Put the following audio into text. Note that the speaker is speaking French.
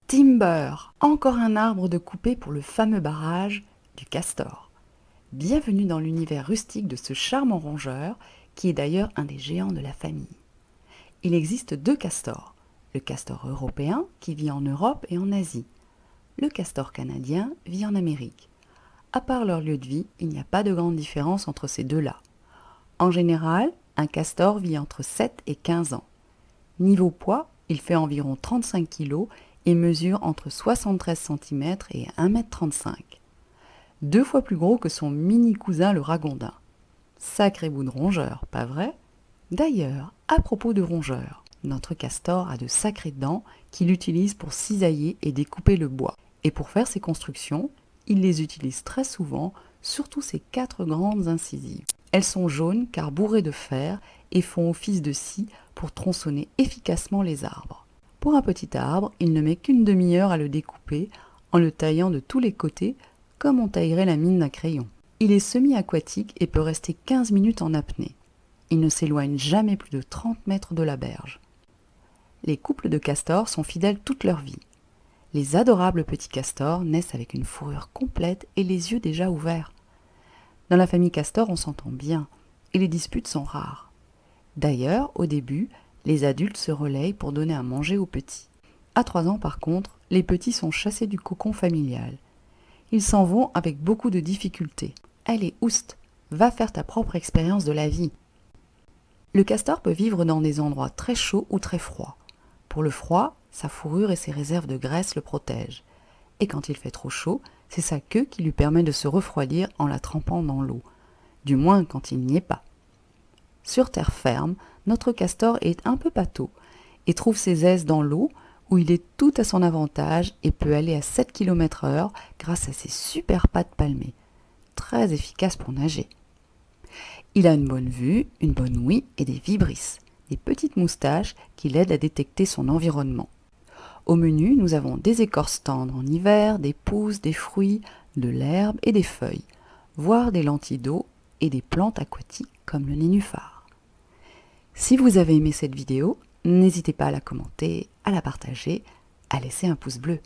Timber, encore un arbre de coupé pour le fameux barrage du castor. Bienvenue dans l'univers rustique de ce charmant rongeur, qui est d'ailleurs un des géants de la famille. Il existe deux castors, le castor européen qui vit en Europe et en Asie. Le castor canadien vit en Amérique. À part leur lieu de vie, il n'y a pas de grande différence entre ces deux-là. En général, un castor vit entre 7 et 15 ans. Niveau poids, il fait environ 35 kg et mesure entre 73 cm et 1,35 m. Deux fois plus gros que son mini-cousin le ragondin. Sacré bout de rongeur, pas vrai? D'ailleurs, à propos de rongeurs, notre castor a de sacrées dents qu'il utilise pour cisailler et découper le bois. Et pour faire ses constructions, il les utilise très souvent, surtout ses 4 grandes incisives. Elles sont jaunes car bourrées de fer et font office de scie pour tronçonner efficacement les arbres. Pour un petit arbre, il ne met qu'une demi-heure à le découper en le taillant de tous les côtés comme on taillerait la mine d'un crayon. Il est semi-aquatique et peut rester 15 minutes en apnée. Il ne s'éloigne jamais plus de 30 mètres de la berge. Les couples de castors sont fidèles toute leur vie. Les adorables petits castors naissent avec une fourrure complète et les yeux déjà ouverts. Dans la famille castor, on s'entend bien et les disputes sont rares. D'ailleurs, au début, les adultes se relayent pour donner à manger aux petits. À 3 ans, par contre, les petits sont chassés du cocon familial. Ils s'en vont avec beaucoup de difficultés. Allez, oust, va faire ta propre expérience de la vie. Le castor peut vivre dans des endroits très chauds ou très froids. Pour le froid, sa fourrure et ses réserves de graisse le protègent. Et quand il fait trop chaud, c'est sa queue qui lui permet de se refroidir en la trempant dans l'eau. Du moins quand il n'y est pas. Sur terre ferme, notre castor est un peu pâteau et trouve ses aises dans l'eau où il est tout à son avantage et peut aller à 7 km/h grâce à ses super pattes palmées, très efficaces pour nager. Il a une bonne vue, une bonne ouïe et des vibrisses, des petites moustaches qui l'aident à détecter son environnement. Au menu, nous avons des écorces tendres en hiver, des pousses, des fruits, de l'herbe et des feuilles, voire des lentilles d'eau et des plantes aquatiques comme le nénuphar. Si vous avez aimé cette vidéo, n'hésitez pas à la commenter, à la partager, à laisser un pouce bleu.